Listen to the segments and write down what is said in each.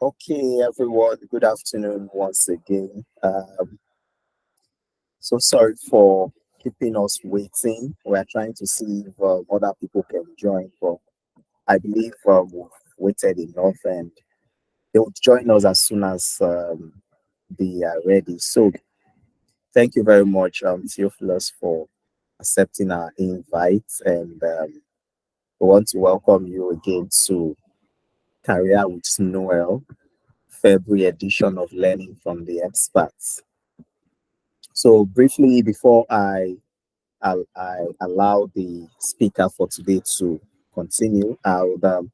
Okay, everyone, good afternoon once again. So sorry for keeping us waiting. We're trying to see if other people can join, but I believe we've waited enough and they will join us as soon as they are ready. So thank you very much, Theophilus, for accepting our invite. And we want to welcome you again to Career with Noel, February edition of Learning from the Experts. So briefly, before I allow the speaker for today to continue, I would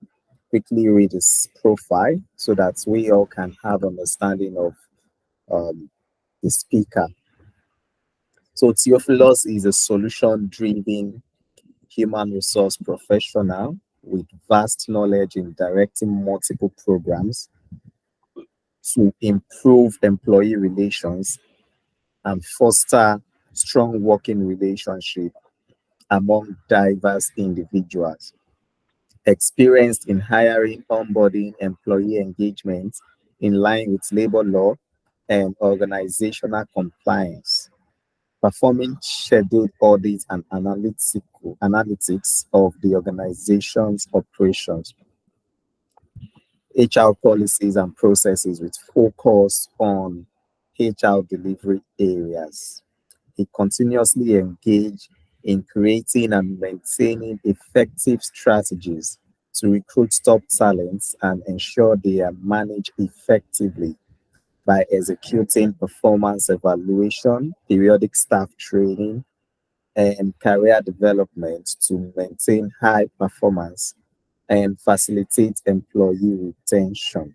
quickly read his profile so that we all can have understanding of um, the speaker. So Theophilus is a solution-driven human resource professional with vast knowledge in directing multiple programs to improve employee relations and foster strong working relationship among diverse individuals. Experienced in hiring, onboarding, employee engagement in line with labor law and organizational compliance, performing scheduled audits and analytical analytics of the organization's operations, HR policies and processes with focus on HR delivery areas. He continuously engaged in creating and maintaining effective strategies to recruit top talents and ensure they are managed effectively by executing performance evaluation, periodic staff training, and career development to maintain high performance and facilitate employee retention.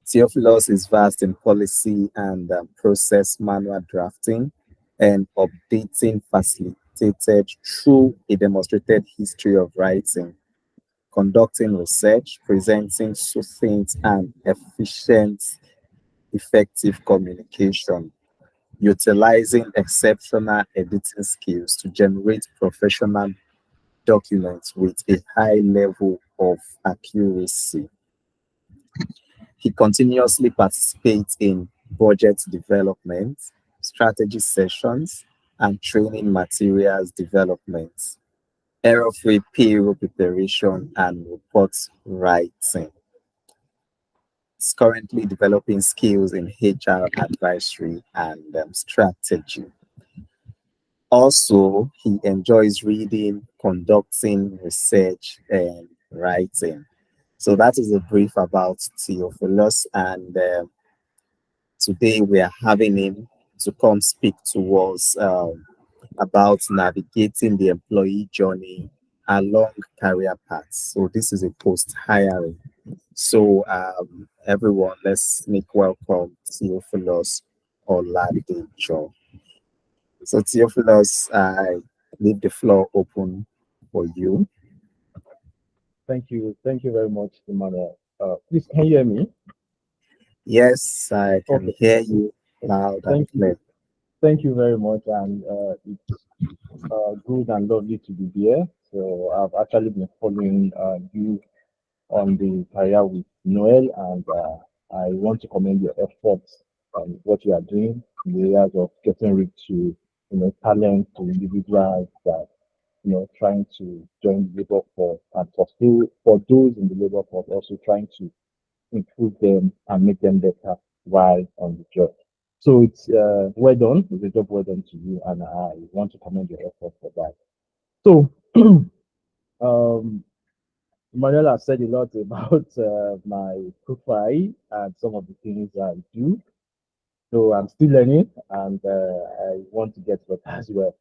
Theophilus is vast in policy and process manual drafting and updating facilitated through a demonstrated history of writing, conducting research, presenting succinct and efficient, effective communication, utilizing exceptional editing skills to generate professional documents with a high level of accuracy. He continuously participates in budget development, strategy sessions, and training materials development, error-free payroll preparation, and report writing. He's currently developing skills in HR advisory and strategy. Also, he enjoys reading, conducting research, and writing. So that is a brief about Theophilus, and today we are having him to come speak to us about navigating the employee journey along career paths. So this is a post-hiring. So everyone, let's make welcome Theophilus Oladejo. So Theophilus, I leave the floor open for you. Thank you. Thank you very much, Emmanuel. Please, can you hear me? Yes, I can Okay. hear you loud and Thank you. clear. Thank you very much. And it's good and lovely to be here. So I've actually been following you on the career with Noel, and I want to commend your efforts and what you are doing in the areas of getting rid to, talent to individuals that, trying to join the labor force, and for those in the labor force also trying to improve them and make them better while on the job. So it's well done. It's a job well done to you, and I want to commend your effort for that. So, um, Manuel has said a lot about my profile and some of the things I do. So I'm still learning, and I want to get better as well.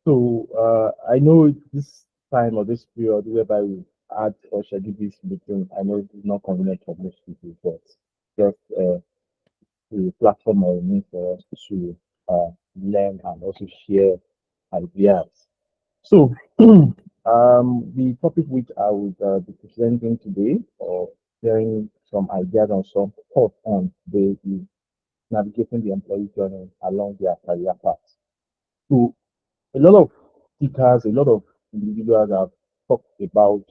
So I know this time or this period whereby we add or schedule this meeting, I know it's not convenient for most people, but just a platform or a means for us to learn and also share ideas. So, the topic which I would be presenting today or sharing some ideas on some thoughts on today is navigating the employee journey along their career path. So, a lot of speakers, a lot of individuals have talked about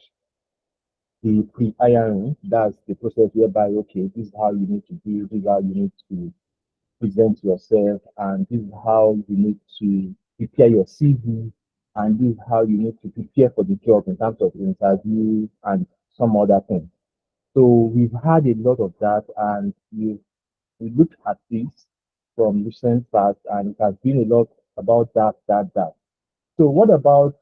the pre-hiring. That's the process whereby, okay, this is how you need to do, this is how you need to present yourself, and this is how you need to prepare your CV, and this is how you need to prepare for the job in terms of interview and some other things. So we've had a lot of that, and we looked at this from recent past, and it has been a lot about that. So what about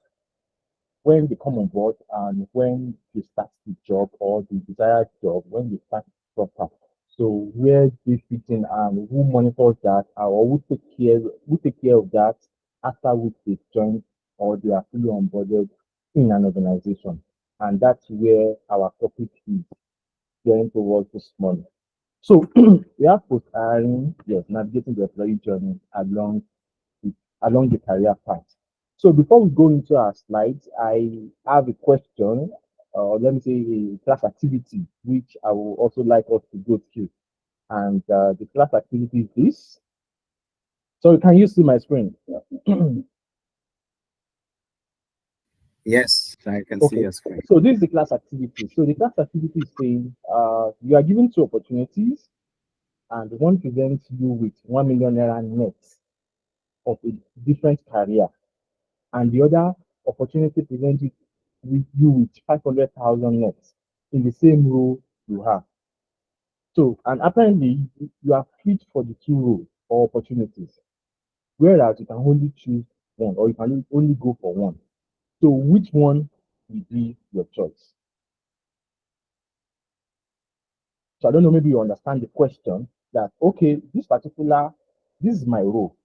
when they come on board and when you start the job or the desired job, when you start proper? So where they fit in and who monitors that, or who take care of that after which they join or they are fully onboarded in an organization? And that's where our topic is going towards this morning. So we have post hiring, yes, navigating the employee journey along the career path. So before we go into our slides, I have a question, or let me say a class activity, which I will also like us to go through. And the class activity is this. So can you see my screen? Yes, I can see Okay. your screen. So this is the class activity. So the class activity is saying you are given two opportunities, and one presents you with 1 million naira net of a different career, and the other opportunity presents you with 500,000 net in the same role you have. So, and apparently, you are fit for the two roles or opportunities, whereas you can only choose one or you can only go for one. So, which one will be your choice? So, I don't know, maybe you understand the question that, okay, this is my role.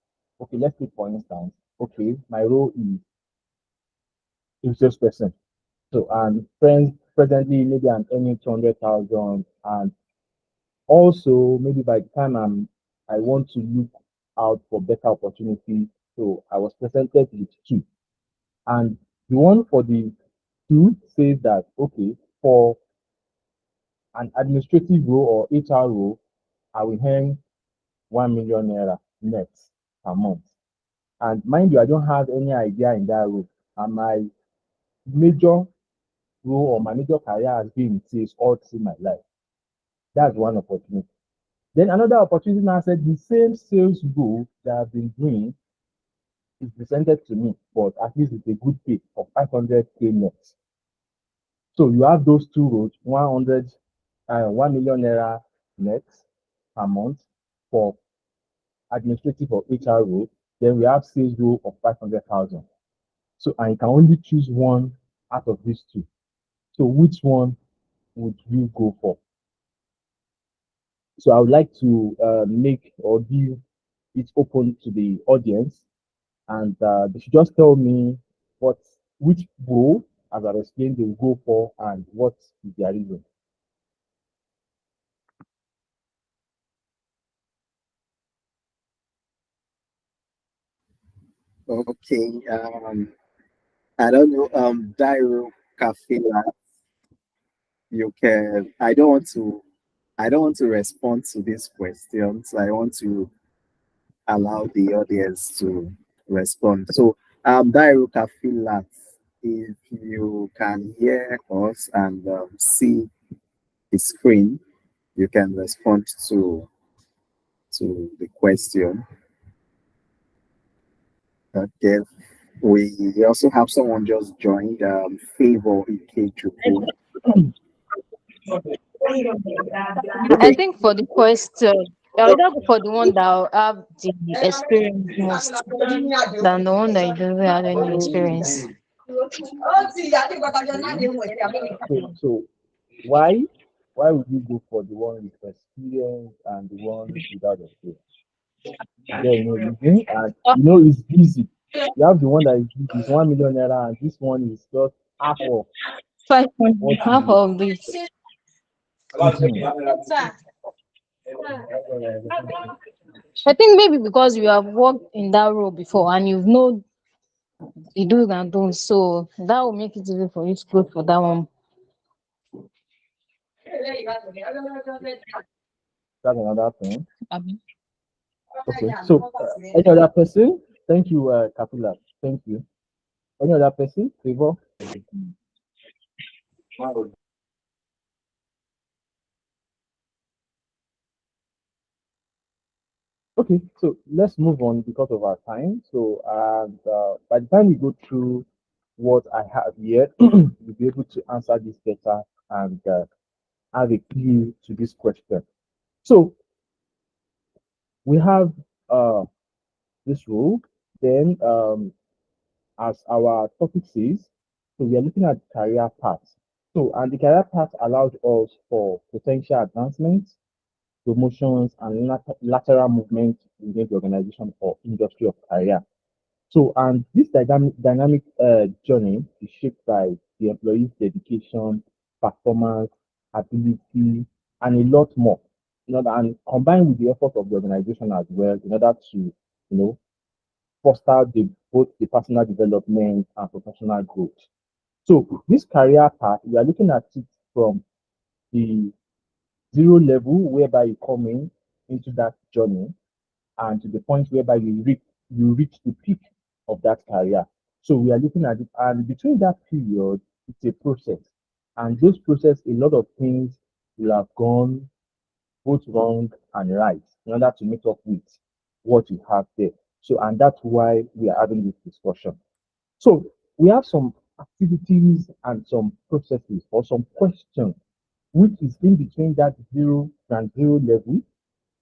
Okay, let's take for instance, okay, my role is salesperson. So, and friends presently maybe I'm earning 200,000, and also maybe by the time I want to look out for better opportunities, so I was presented with two, and the one for the two says that okay, for an administrative role or HR role, I will earn 1 million naira net per month. And mind you, I don't have any idea in that role, and my major role or my major career has been in sales all through my life. That's one opportunity. Then another opportunity now said the same sales role that I've been doing is presented to me, but at least it's a good pay of 500K net. So you have those two roles, 1 million naira net per month for administrative or HR role. Then we have sales role of 500,000. So and you can only choose one out of these two. So which one would you go for? So I would like to make or give it open to the audience, and they should just tell me which role, as I've explained, they will go for and what is their reason. Okay. I don't know. Dairo Kafila, you can. I don't want to respond to these questions. I want to allow the audience to respond. So, Dairo Kafila, if you can hear us and see the screen, you can respond to the question. Okay. We also have someone just joined, Favor Ikechukwu. I Okay. think for the question, I would go for the one that will have the experience most than the one that doesn't have any experience. So why would you go for the one with experience and the one without experience? There you know reason, and it's easy. You have the one that is easy, it's 1 million naira, and this one is just half of 500, what half you. of this. I think maybe because you have worked in that role before and you know the do's and don'ts, so that will make it easy for you to go for that one. That's another thing. Abi. Okay, so any other person? Thank you, Kapila. Thank you. Any other person? Favor? Okay, so let's move on because of our time. So, and by the time we go through what I have here, we'll be able to answer this better and have a clue to this question. So, we have uh, this rule. Then, as our topic says, so we are looking at career paths. So, and the career path allows us for potential advancements, promotions, and lateral movement within the organization or industry of career. So, and this dynamic journey is shaped by the employee's dedication, performance, ability, and a lot more. And combined with the effort of the organization as well, in order to, foster both the personal development and professional growth. So, this career path, we are looking at it from the zero level, whereby you come in into that journey, and to the point whereby you reach the peak of that career. So we are looking at it, and between that period, it's a process. And this process, a lot of things will have gone both wrong and right in order to meet up with what you have there. So, and that's why we are having this discussion. So we have some activities and some processes or some questions which is in between that zero level,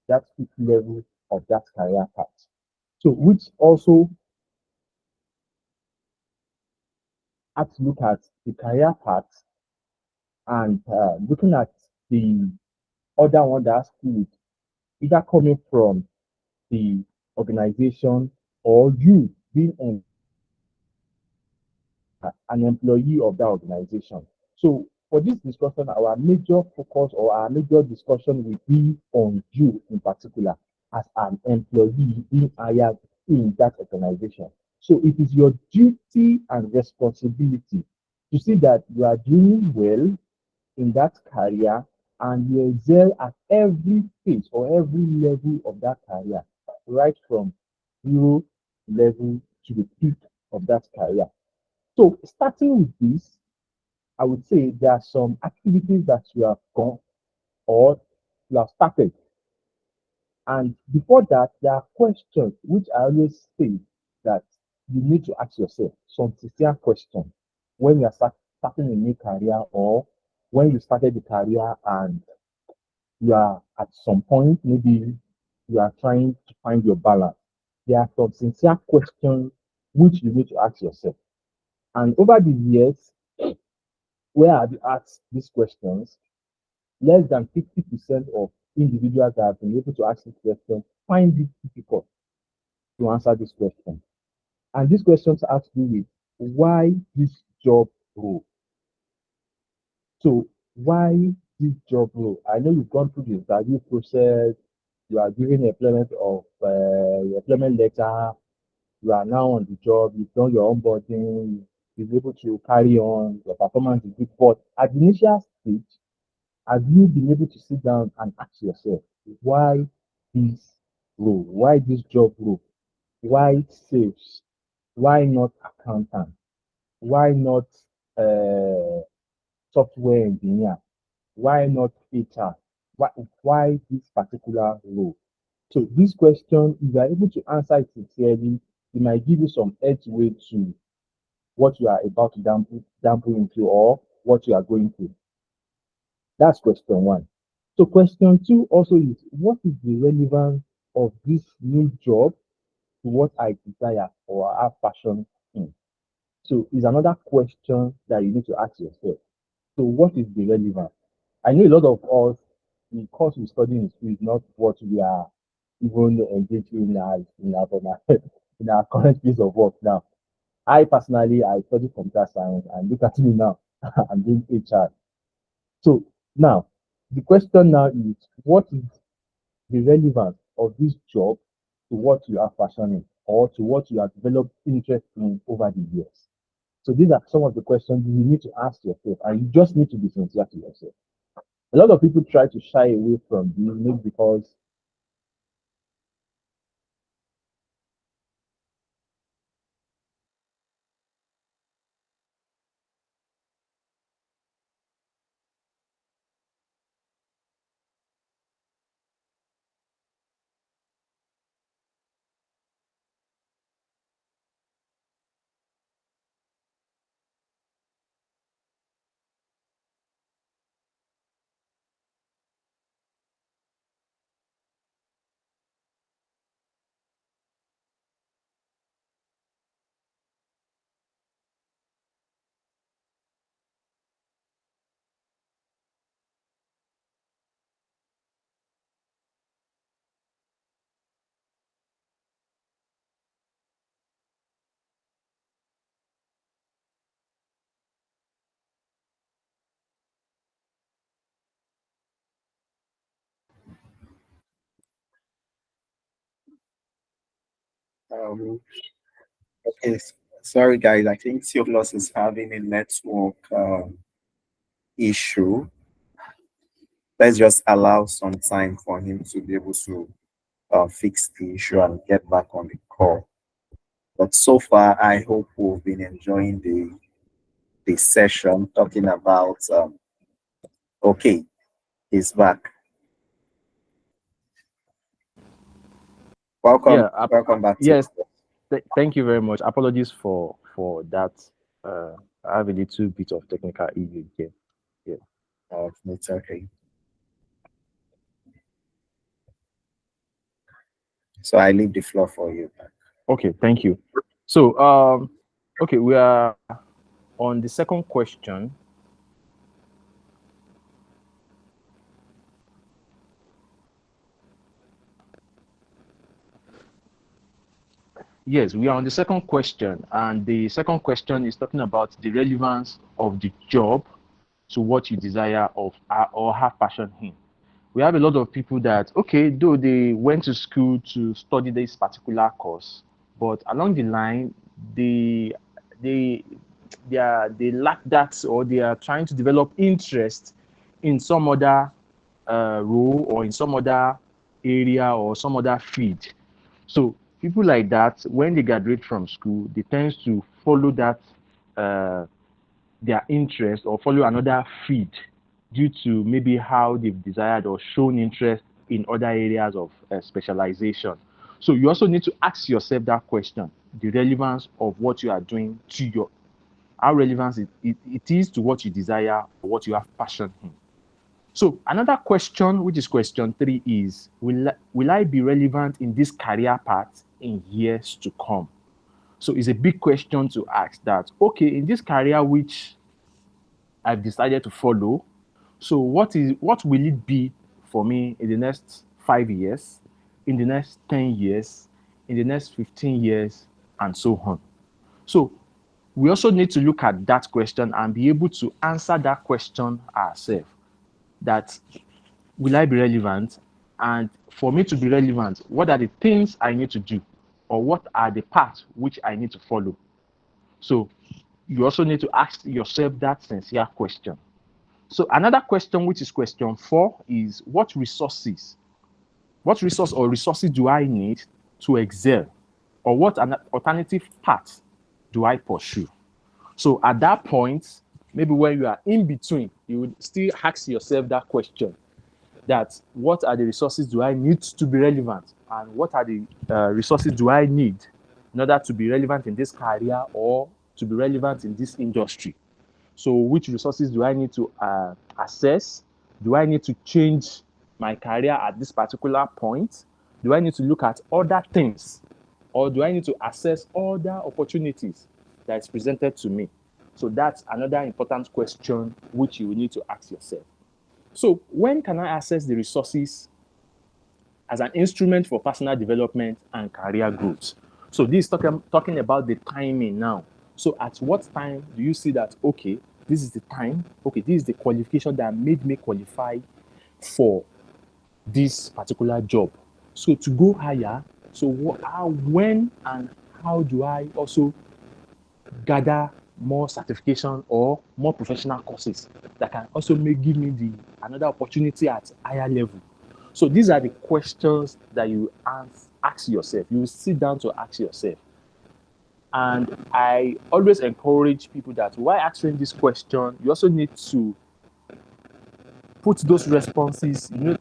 that peak level of that career path. So, which also have to look at the career path and looking at the other one that has to do with either coming from the organization or you being an employee of that organization. So, for this discussion, our major focus or our major discussion will be on you in particular as an employee being hired in that organization. So, it is your duty and responsibility to see that you are doing well in that career and you excel at every phase or every level of that career, right from zero level to the peak of that career. So, starting with this, I would say there are some activities that you have gone or you have started. And before that, there are questions which I always say that you need to ask yourself some sincere questions when you are starting a new career or when you started the career and you are at some point, maybe you are trying to find your balance. There are some sincere questions which you need to ask yourself. And over the years, where I've asked these questions, less than 50% of individuals that have been able to ask this question find it difficult to answer this question. And these questions have to do with why this job role. So, why this job role? I know you've gone through the interview process, you are given employment of your employment letter, you are now on the job, you've done your onboarding, you've been able to carry on, your performance is good. But at the initial stage, have you been able to sit down and ask yourself, why this role? Why this job role? Why sales? Why not accountant? Why not uh, software engineer? Why not HR? Why this particular role? So this question, if you are able to answer it sincerely, it might give you some edge way to what you are about to dample into or what you are going through. That's question one. So question two also is, what is the relevance of this new job to what I desire or have passion in? So it's another question that you need to ask yourself. So what is the relevance? I know a lot of us, the course we study in school is not what we are even engaged in our current place of work now. I personally, I study computer science and look at me now, I'm doing HR. So now, the question now is, what is the relevance of this job to what you are passionate or to what you have developed interest in over the years? So these are some of the questions you need to ask yourself, and you just need to be sincere to yourself. A lot of people try to shy away from this maybe because Um, okay, sorry guys. I think Theophilus is having a network issue. Let's just allow some time for him to be able to fix the issue and get back on the call. But so far, I hope we've been enjoying the session talking about. Okay, he's back. Welcome, Yeah, welcome back to. yes. Thank you very much. Apologies for that. I have a little bit of technical issue here. Yeah. It's okay. So I leave the floor for you. Okay. Thank you. So, okay, we are on the second question. Yes, we are on the second question, and the second question is talking about the relevance of the job to what you desire of or have passion in. We have a lot of people that, okay, though they went to school to study this particular course, but along the line, they they they lack that, or they are trying to develop interest in some other role, or in some other area, or some other field. So people like that, when they graduate from school, they tend to follow that uh, their interest, or follow another field due to maybe how they've desired or shown interest in other areas of specialization. So you also need to ask yourself that question: the relevance of what you are doing to your, how relevant it is to what you desire or what you have passion in. So another question, which is question 3, is will I be relevant in this career path in years to come? So it's a big question to ask that, okay, in this career which I've decided to follow, so what will it be for me in the next 5 years, in the next 10 years, in the next 15 years, and so on. So we also need to look at that question and be able to answer that question ourselves. That will I be relevant? And for me to be relevant, what are the things I need to do? Or what are the paths which I need to follow? So you also need to ask yourself that sincere question. So another question, which is question 4, is what resources or resources do I need to excel? Or what an alternative path do I pursue? So at that point, maybe when you are in between, you would still ask yourself that question: that what are the resources do I need to be relevant, and what are the resources do I need in order to be relevant in this career or to be relevant in this industry? So which resources do I need to assess? Do I need to change my career at this particular point? Do I need to look at other things, or do I need to assess other opportunities that is presented to me? So that's another important question which you will need to ask yourself. So when can I access the resources as an instrument for personal development and career growth? So this is talking about the timing now. So at what time do you see that, okay, this is the time, okay, this is the qualification that made me qualify for this particular job? So to go higher, so when and how do I also gather more certification or more professional courses that can also give me the another opportunity at higher level? So these are the questions that you ask yourself. You sit down to ask yourself. And I always encourage people that while answering this question, you also need to put those responses, you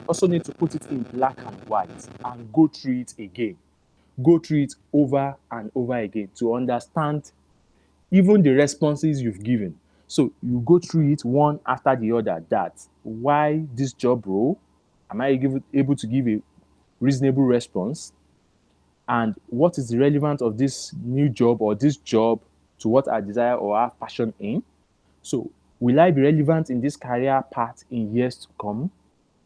also need to put it in black and white and go through it again. Go through it over and over again to understand even the responses you've given. So you go through it one after the other. That why this job role? Am I able to give a reasonable response? And what is the relevance of this new job or this job to what I desire or have passion in? So will I be relevant in this career path in years to come?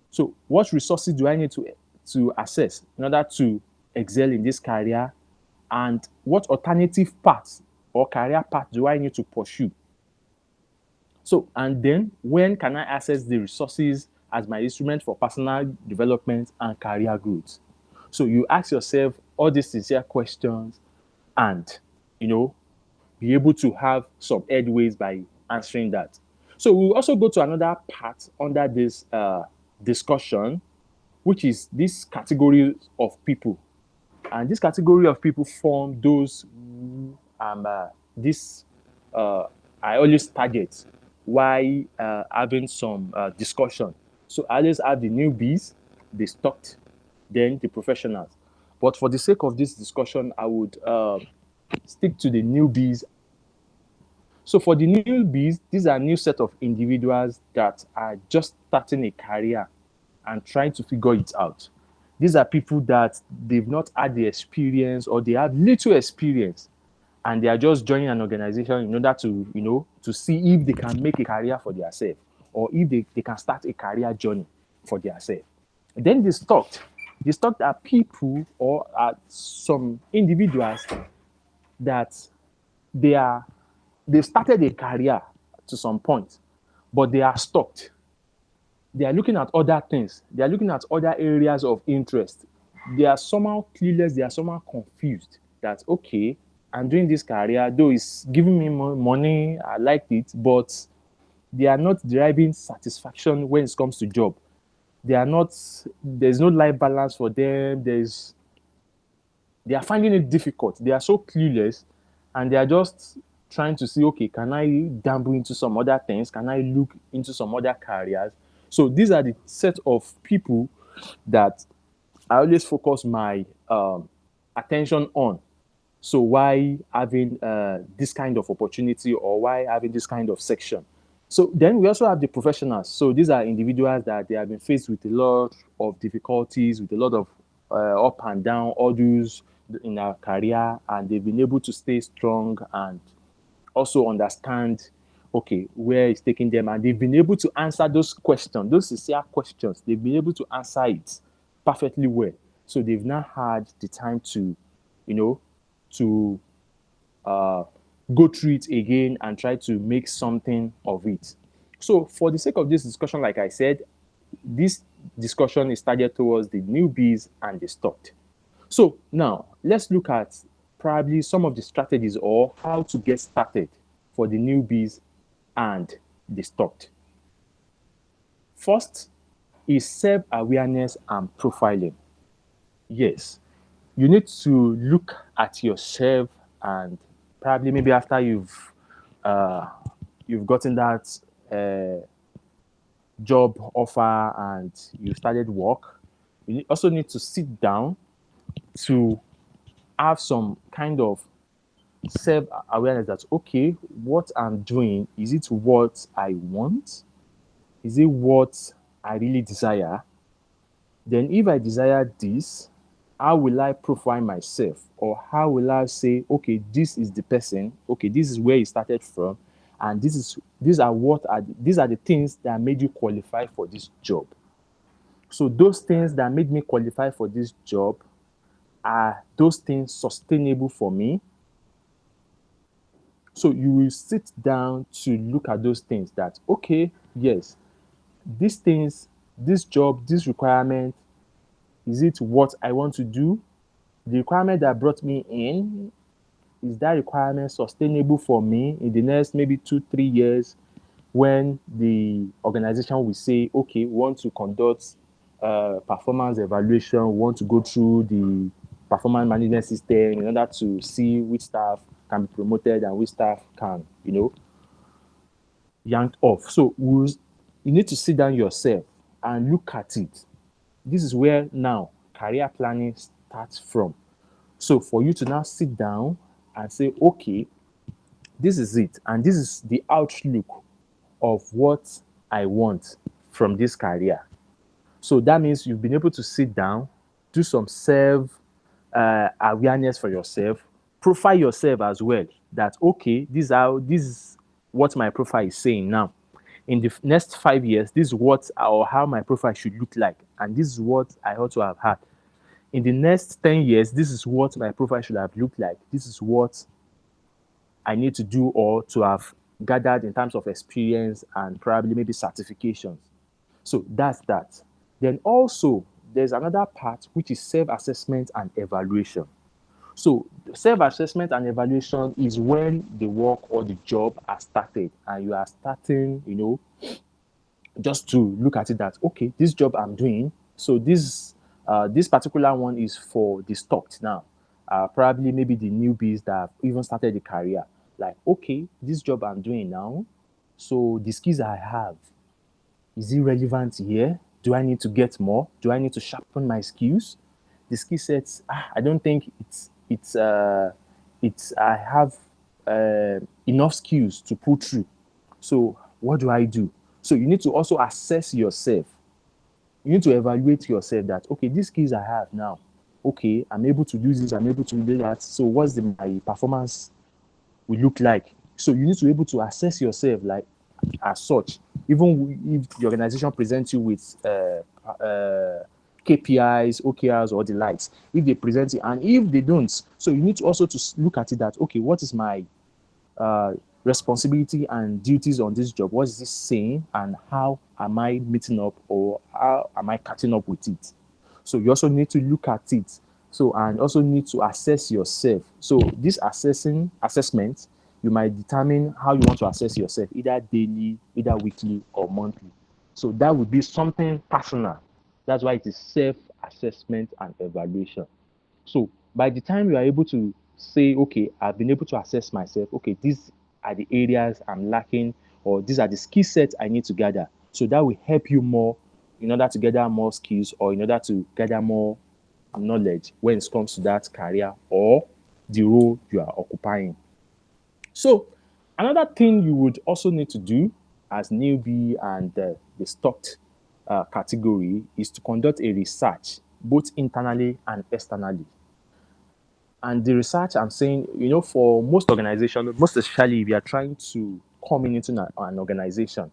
So what resources do I need to assess in order to excel in this career? And what alternative paths or career path do I need to pursue? So, and then when can I access the resources as my instrument for personal development and career growth? So you ask yourself all these sincere questions and, be able to have some headways by answering that. So we'll also go to another part under this discussion, which is this category of people. And this category of people form those who this I always target while having some discussion. So I always have the newbies, the stocked, then the professionals. But for the sake of this discussion, I would stick to the newbies. So for the newbies, these are a new set of individuals that are just starting a career and trying to figure it out. These are people that they've not had the experience or they have little experience and they are just joining an organization in order to, to see if they can make a career for themselves or if they can start a career journey for themselves. Then the stocked. The stocked are people or are some individuals that they've started a career to some point, but they are stocked. They are looking at other things. They are looking at other areas of interest. They are somehow clueless. They are somehow confused that, okay, I'm doing this career, though it's giving me more money, I like it, but they are not deriving satisfaction when it comes to job. There's no life balance for them. They are finding it difficult. They are so clueless and they are just trying to see, okay, can I dabble into some other things? Can I look into some other careers? So these are the set of people that I always focus my attention on. So why having this kind of opportunity or why having this kind of section? So then we also have the professionals. So these are individuals that they have been faced with a lot of difficulties, with a lot of up and down hurdles in their career, and they've been able to stay strong and also understand, okay, where it's taking them, and they've been able to answer those questions, those sincere questions. They've been able to answer it perfectly well. So they've now had the time to, to go through it again and try to make something of it. So for the sake of this discussion, like I said, this discussion is targeted towards the newbies and the stocked. So now let's look at probably some of the strategies or how to get started for the newbies and the stocked. First is self-awareness and profiling. Yes, you need to look at yourself and probably maybe after you've gotten that job offer and you started work, you also need to sit down to have some kind of self-awareness that, okay, what I'm doing, is it what I want? Is it what I really desire? Then if I desire this, how will I profile myself? Or how will I say, okay, this is the person, okay, this is where he started from, and these are the things that made you qualify for this job. So those things that made me qualify for this job, are those things sustainable for me? So you will sit down to look at those things that, okay, yes, these things, this job, this requirement, is it what I want to do? The requirement that brought me in, is that requirement sustainable for me in the next maybe 2-3 years when the organization will say, okay, we want to conduct performance evaluation, we want to go through the performance management system in order to see which staff can be promoted and which staff can, yanked off. So you need to sit down yourself and look at it. This is where now career planning starts from. So for you to now sit down and say, okay, this is it, and this is the outlook of what I want from this career. So that means you've been able to sit down, do some self awareness for yourself, profile yourself as well. That, okay, this is what my profile is saying now. In the next 5 years, this is what or how my profile should look like, and this is what I ought to have had. In the next 10 years, this is what my profile should have looked like. This is what I need to do or to have gathered in terms of experience and probably maybe certifications. So that's that. Then also there's another part which is self-assessment and evaluation. So self-assessment and evaluation is when the work or the job has started and you are starting, just to look at it that, okay, this job I'm doing, so this particular one is for the stocked now. Probably maybe the newbies that have even started the career. Like, okay, this job I'm doing now, so the skills I have, is it relevant here? Do I need to get more? Do I need to sharpen my skills? The skill sets, I don't think it's I have enough skills to pull through. So what do I do? So you need to also assess yourself. You need to evaluate yourself that, okay, these skills I have now, okay, I'm able to do this, I'm able to do that. So what's my performance will look like? So you need to be able to assess yourself like as such. Even if the organization presents you with KPIs, OKRs, or the likes, if they present it, and if they don't, so you need to also to look at it that, okay, what is my responsibility and duties on this job? What is this saying, and how am I meeting up, or how am I catching up with it? So you also need to look at it. So, and also need to assess yourself. So this assessment, you might determine how you want to assess yourself, either daily, either weekly, or monthly. So that would be something personal. That's why it is self-assessment and evaluation. So by the time you are able to say, okay, I've been able to assess myself, okay, these are the areas I'm lacking, or these are the skill sets I need to gather. So that will help you more in order to gather more skills, or in order to gather more knowledge when it comes to that career or the role you are occupying. So another thing you would also need to do as newbie and the stocked category is to conduct a research, both internally and externally. And the research I'm saying, for most organizations, most especially if you are trying to come into an organization,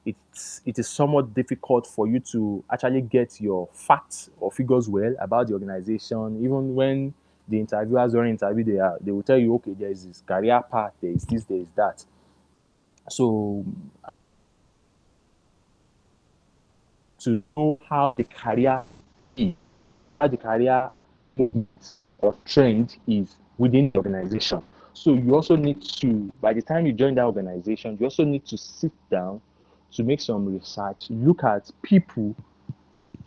it is somewhat difficult for you to actually get your facts or figures well about the organization. Even when the interviewers during interview, they will tell you, okay, there is this career path, there is this, there is that. So to know how the career is, how the career movement or trend is within the organization. So you also need to, by the time you join that organization, you also need to sit down to make some research, look at people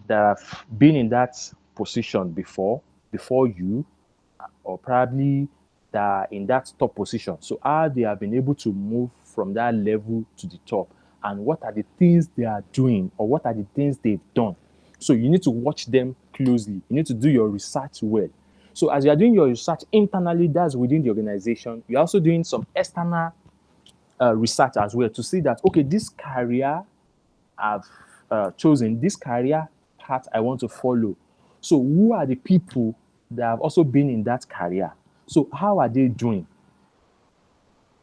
that have been in that position before you, or probably that are in that top position. So how they have been able to move from that level to the top, and what are the things they are doing, or what are the things they've done. So you need to watch them closely. You need to do your research well. So as you are doing your research internally, that's within the organization, you're also doing some external research as well to see that, okay, this career I've chosen, this career path I want to follow. So who are the people that have also been in that career? So how are they doing?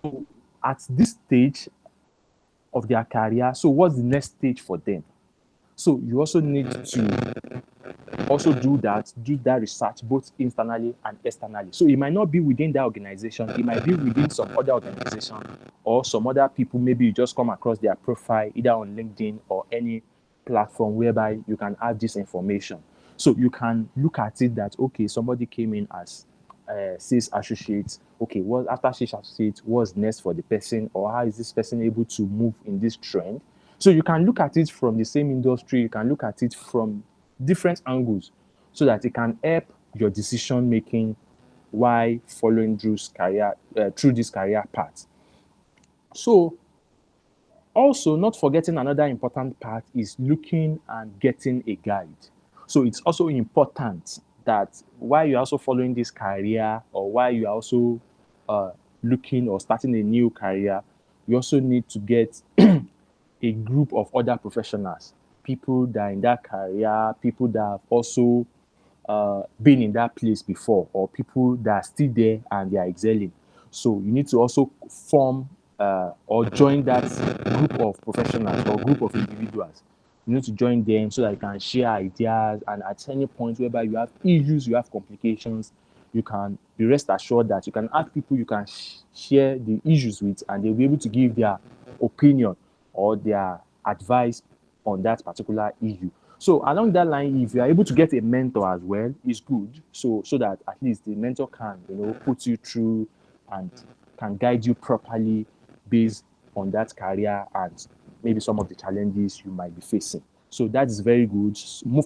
So at this stage of their career, so what's the next stage for them? So you also need to also do that research both internally and externally. So it might not be within that organization, it might be within some other organization, or some other people. Maybe you just come across their profile either on LinkedIn or any platform whereby you can have this information. So you can look at it that, okay, somebody came in as sales associate. Okay, what after sales associate, what's next for the person, or how is this person able to move in this trend? So you can look at it from the same industry, you can look at it from different angles, so that it can help your decision making while following through this career path. So also, not forgetting another important part is looking and getting a guide. So it's also important that while you're also following this career, or while you are also looking or starting a new career, you also need to get a group of other professionals, people that are in that career, people that have also been in that place before, or people that are still there and they are excelling. So you need to also form or join that group of professionals or group of individuals. You need to join them so that you can share ideas, and at any point whereby you have issues, you have complications, you can be rest assured that you can have people you can share the issues with, and they'll be able to give their opinion or their advice on that particular issue. So along that line, if you are able to get a mentor as well, it's good. So that at least the mentor can, put you through and can guide you properly based on that career and maybe some of the challenges you might be facing. So that is very good.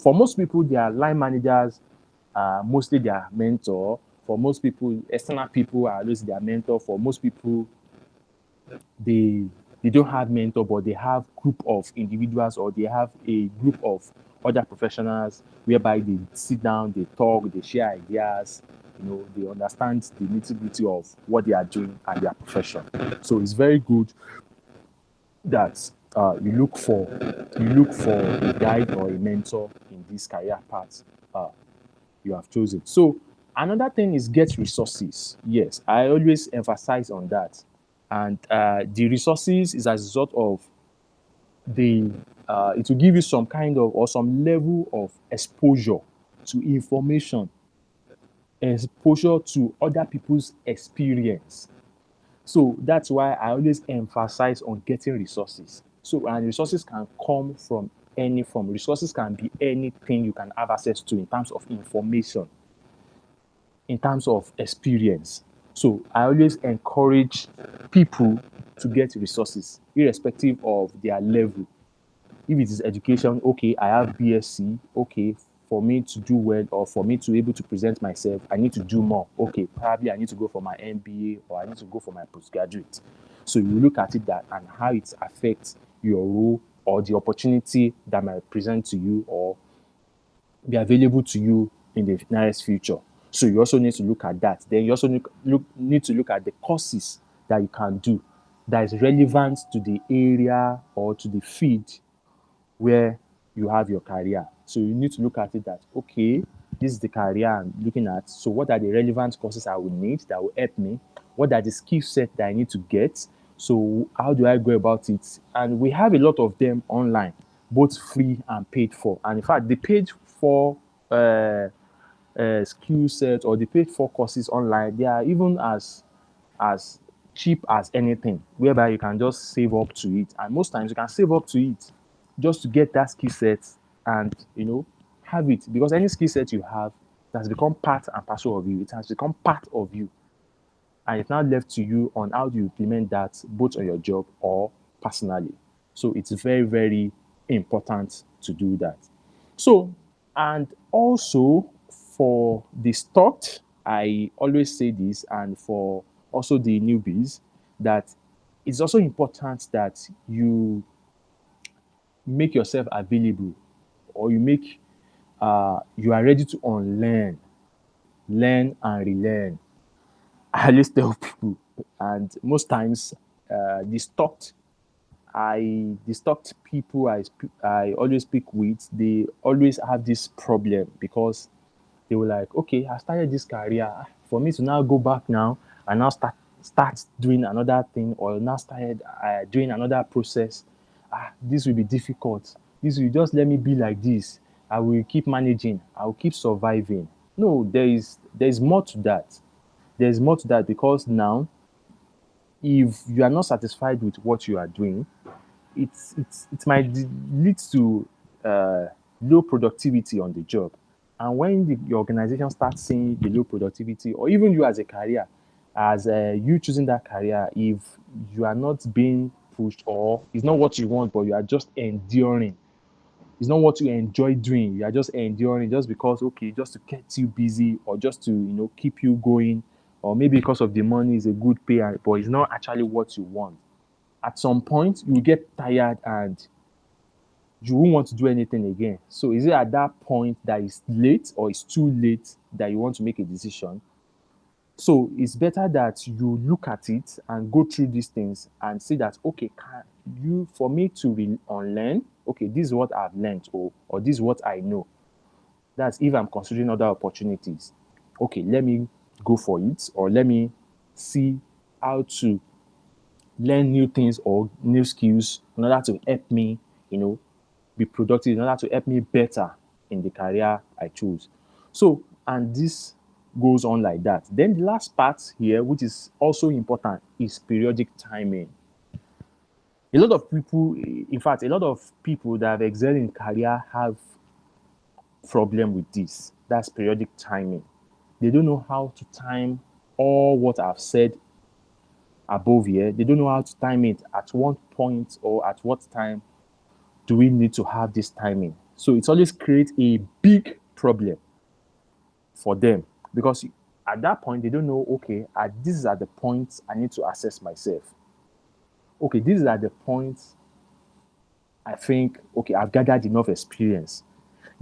For most people, their line managers are mostly their mentor. For most people, external people are always their mentor. For most people, they don't have mentor, but they have group of individuals or they have a group of other professionals whereby they sit down, they talk, they share ideas, they understand the nitty-gritty of what they are doing and their profession. So it's very good that you look for a guide or a mentor in this career path you have chosen. So another thing is get resources. Yes, I always emphasize on that. And the resources is as a result of it will give you some kind of or some level of exposure to information, exposure to other people's experience. So that's why I always emphasize on getting resources. So, and resources can come from any form. Resources can be anything you can have access to in terms of information, in terms of experience. So I always encourage people to get resources, irrespective of their level. If it is education, okay, I have BSc, okay, for me to do well or for me to be able to present myself, I need to do more. Okay, probably I need to go for my MBA or I need to go for my postgraduate. So you look at it that and how it affects your role or the opportunity that might present to you or be available to you in the nearest future. So you also need to look at that. Then you also need to look at the courses that you can do that is relevant to the area or to the field where you have your career. So you need to look at it that, okay, this is the career I'm looking at. So what are the relevant courses I will need that will help me? What are the skill set that I need to get? So how do I go about it? And we have a lot of them online, both free and paid for. And in fact, the paid for skill set or the paid for courses online, they are even as cheap as anything, whereby you can just save up to it. And most times you can save up to it just to get that skill set and have it, because any skill set you have it has become part and parcel of you. It has become part of you, and it's now left to you on how do you implement that both on your job or personally. So it's very, very important to do that. So, and also for the stocked, I always say this, and for also the newbies, that it's also important that you make yourself available or you are ready to unlearn, learn and relearn. I always tell people, and most times the stocked people I always speak with, they always have this problem because they were like, okay, I started this career. For me to now go back now and now start doing another thing or now started doing another process, this will be difficult. This will just let me be like this. I will keep managing. I will keep surviving. No, there is more to that. There's more to that because now, if you are not satisfied with what you are doing, it might lead to low productivity on the job. And when your organization starts seeing the low productivity, or even you as a career, as you choosing that career, if you are not being pushed or it's not what you want, but you are just enduring, it's not what you enjoy doing, you are just enduring just because, okay, just to get you busy or just to keep you going, or maybe because of the money is a good pay, but it's not actually what you want. At some point you will get tired and you won't want to do anything again. So is it at that point that it's late or it's too late that you want to make a decision? So it's better that you look at it and go through these things and see that, okay, for me to unlearn, okay, this is what I've learned, or this is what I know. That's if I'm considering other opportunities. Okay, let me go for it, or let me see how to learn new things or new skills in order to help me, be productive, in order to help me better in the career I chose. So, and this goes on like that. Then the last part here, which is also important, is periodic timing. A lot of people, in fact, a lot of people that have excelled in career have problem with this. That's periodic timing. They don't know how to time all what I've said above here. They don't know how to time it at what point or at what time do we need to have this timing. So it always creates a big problem for them because at that point they don't know, okay, this is at the point I need to assess myself. Okay, this is at the point I think, okay, I've gathered enough experience.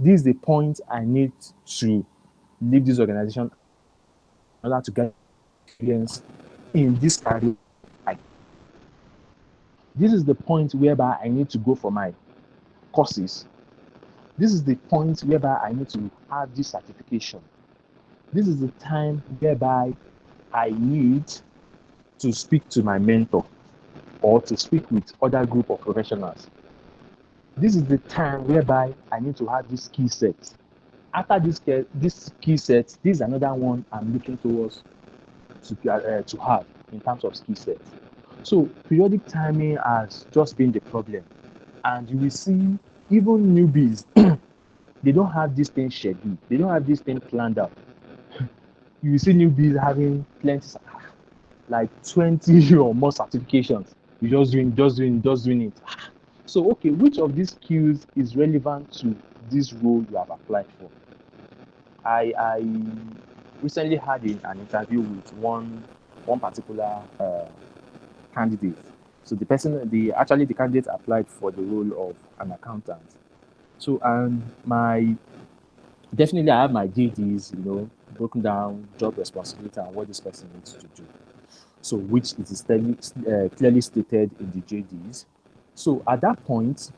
This is the point I need to leave this organization in order to get experience in this career. This is the point whereby I need to go for my courses. This is the point whereby I need to have this certification. This is the time whereby I need to speak to my mentor or to speak with other group of professionals. This is the time whereby I need to have this skill set. After this skill set, this is another one I'm looking towards to have in terms of skill set. So periodic timing has just been the problem. And you will see even newbies, they don't have this thing scheduled. They don't have this thing planned out. You will see newbies having plenty, like 20 or more certifications. You just doing it. So, okay, which of these skills is relevant to this role you have applied for? I recently had an interview with one particular candidate. So the candidate applied for the role of an accountant. So and definitely I have my JDs, broken down job responsibility and what this person needs to do. So which it is clearly stated in the JDs. So at that point,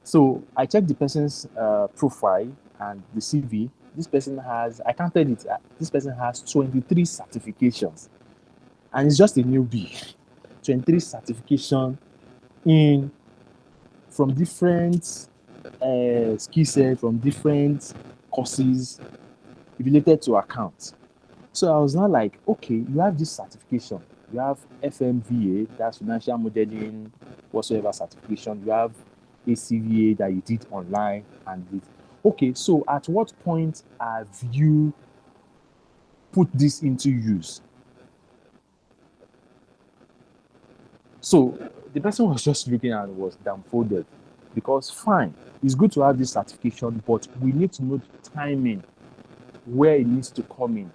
so I checked the person's profile and the CV. This person has 23 certifications, and it's just a newbie. 23 certification from different skill set, from different courses related to accounts. So I was not like, okay, you have this certification. You have FMVA, that's financial modeling, whatsoever certification. You have ACVA that you did online and this. Okay, so at what point have you put this into use? So the person was just looking at it, was dumbfounded, because fine, it's good to have this certification, but we need to know the timing where it needs to come in.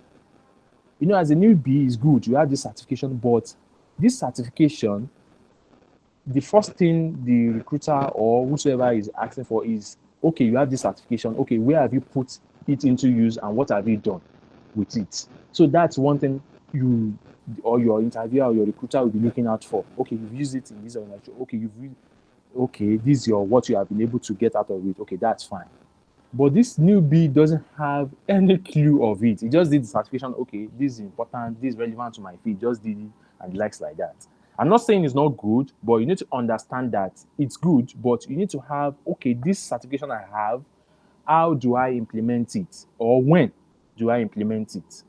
As a newbie, it's good you have this certification, but this certification, the first thing the recruiter or whosoever is asking for is, okay, you have this certification, okay, where have you put it into use and what have you done with it? So that's one thing you or your interviewer or your recruiter will be looking out for. Okay, you've used it in this organization. Okay, this is what you have been able to get out of it. Okay, that's fine. But this newbie doesn't have any clue of it. He just did the certification. Okay, this is important. This is relevant to my field. Just did it and likes like that. I'm not saying it's not good, but you need to understand that it's good, but you need to have, okay, this certification I have, how do I implement it? Or when do I implement it?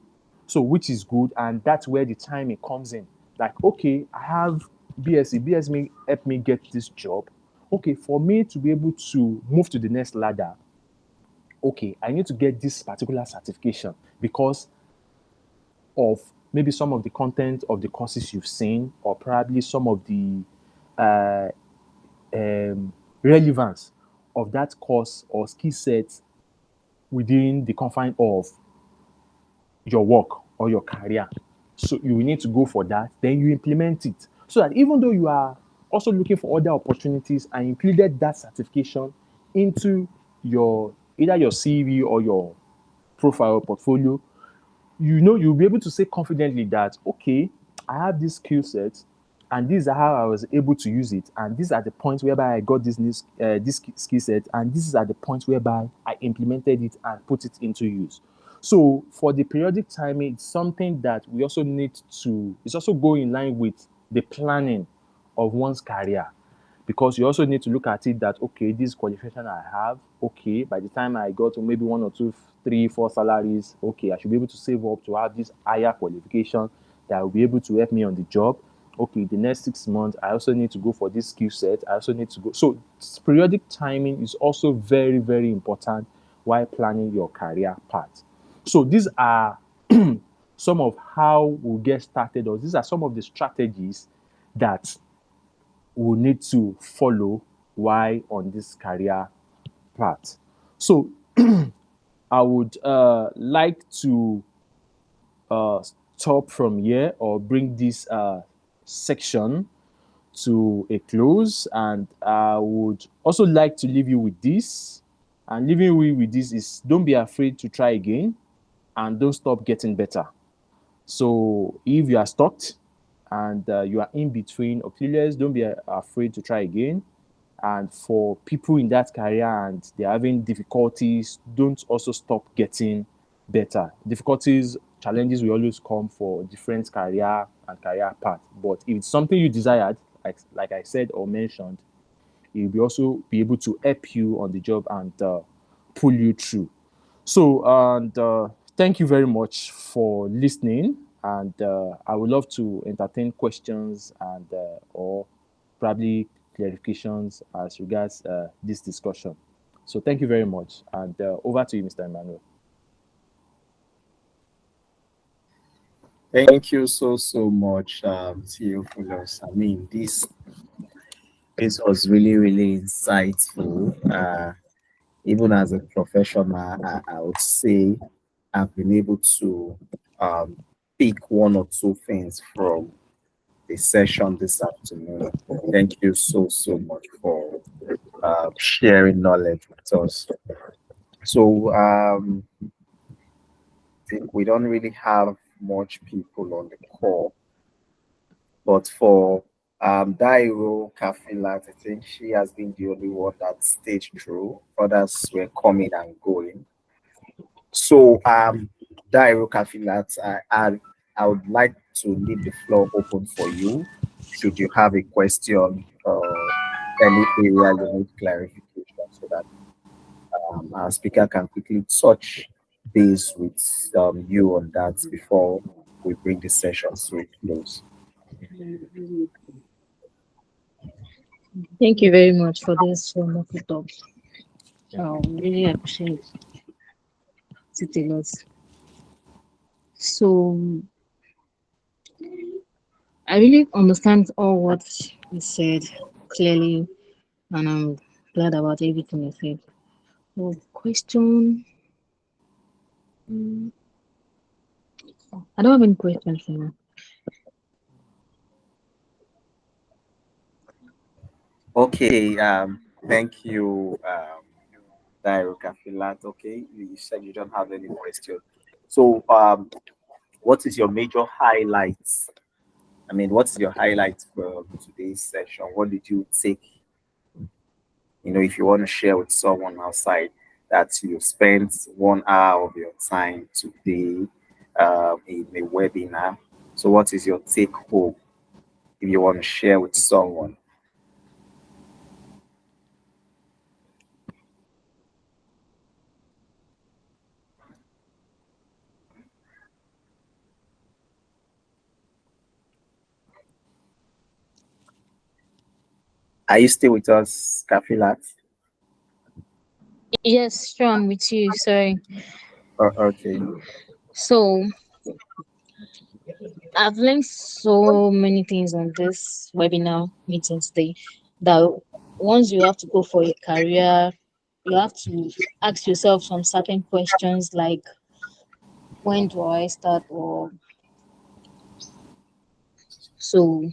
So which is good, and that's where the timing comes in. Like, okay, I have BSc. BSc may help me get this job. Okay, for me to be able to move to the next ladder, okay, I need to get this particular certification because of maybe some of the content of the courses you've seen, or probably some of the relevance of that course or skill set within the confine of your work or your career. So you will need to go for that, then you implement it. So that even though you are also looking for other opportunities and included that certification into either your CV or your profile or portfolio, you'll be able to say confidently that, okay, I have this skill set and this is how I was able to use it, and these are the points whereby I got this skill set, and this is at the point whereby I implemented it and put it into use. So for the periodic timing, it's something that we also need to, it's also go in line with the planning of one's career, because you also need to look at it that, okay, this qualification I have, okay, by the time I got to maybe 1 or 2, 3, 4 salaries, okay, I should be able to save up to have this higher qualification that will be able to help me on the job. okay, the next 6 months, I also need to go for this skill set. I also need to go. So periodic timing is also very, very important while planning your career path. So these are some of how we'll get started, or these are some of the strategies that we'll need to follow while on this career path. So I would like to stop from here or bring this section to a close, and I would also like to leave you with this. And leaving you with this is, don't be afraid to try again, and don't stop getting better. So if you are stuck and you are in between or clueless, don't be afraid to try again. And for people in that career and they're having difficulties, don't also stop getting better. Difficulties, challenges will always come for different career and career path. But if it's something you desired, like I said or mentioned, it will also be able to help you on the job and pull you through. So, and thank you very much for listening. And I would love to entertain questions and or probably clarifications as regards this discussion. So, thank you very much. And over to you, Mr. Emmanuel. Thank you so much, Theophilus. I mean, this was really insightful. Even as a professional, I would say I've been able to pick one or two things from the session this afternoon. Thank you so much for sharing knowledge with us. So I think we don't really have much people on the call, but for Dairo Kafilat, I think she has been the only one that stayed through. Others were coming and going. So Dairo Kafilat, I would like to leave the floor open for you. Should you have a question or any area you need clarification, so that our speaker can quickly touch base with you on that before we bring the session to a close. Thank you very much for this wonderful talk. Really appreciate it a lot. So I really understand all what you said clearly, and I'm glad about everything you said. So, question. I don't have any questions for now. Okay, thank you, Dairo Kafilat. Okay, you said you don't have any question. So, what is your major highlights? I mean, what's your highlight for today's session? What did you take? You know, if you want to share with someone outside that you spent 1 hour of your time today in a webinar. So, what is your take home if you want to share with someone? Are you still with us, Kafilat? Yes, sure, I'm with you. Sorry. Okay. So I've learned so many things on this webinar meeting today that once you have to go for a career, you have to ask yourself some certain questions like when do I start, or so,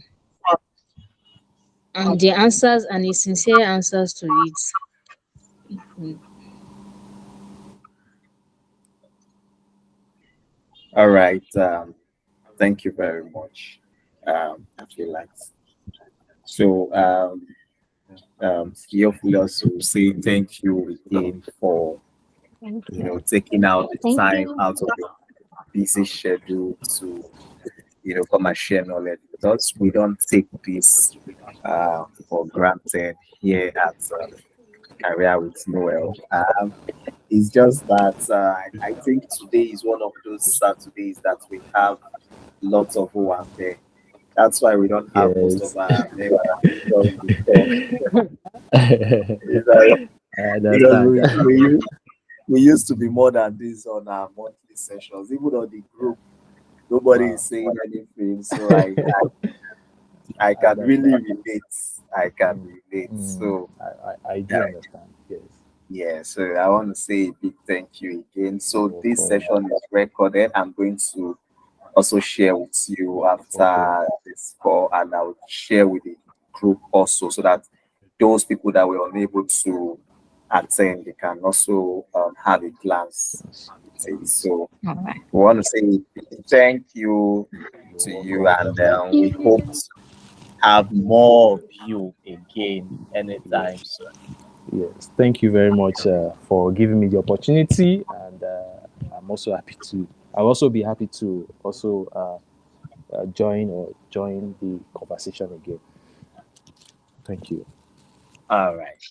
and the answers and the sincere answers to it. All right. Thank you very much. Kafilat. So, Theophilus will say thank you again for taking out the Thank time you. out of your busy schedule to come and share knowledge with us. We don't take this for granted here at Career with Noel. It's just that I think today is one of those Saturdays that we have lots of who are there. That's why we don't have most Yes. of our members. I Because understand. we used to be more than this on our monthly sessions. Even on the group, nobody Wow. is saying anything. So I can really relate. I can relate. So I do understand. Yes. yeah, so I want to say a big thank you again. So No this problem. session is recorded. I'm going to also share with you after this call, and I'll share with the group also, so that those people that were unable to attend, they can also have a glance at it. So All right. we want to say thank you to you, and we hope to have more of you again anytime soon. Yes. Thank you very much for giving me the opportunity, and I'm also happy to. I'll also be happy to also join the conversation again. Thank you. All right.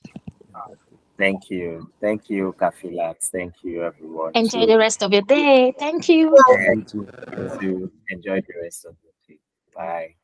Thank you. Thank you, Kafilat. Thank you, everyone. Enjoy the rest of your day. Thank you. You too. To enjoy the rest of the day. Bye.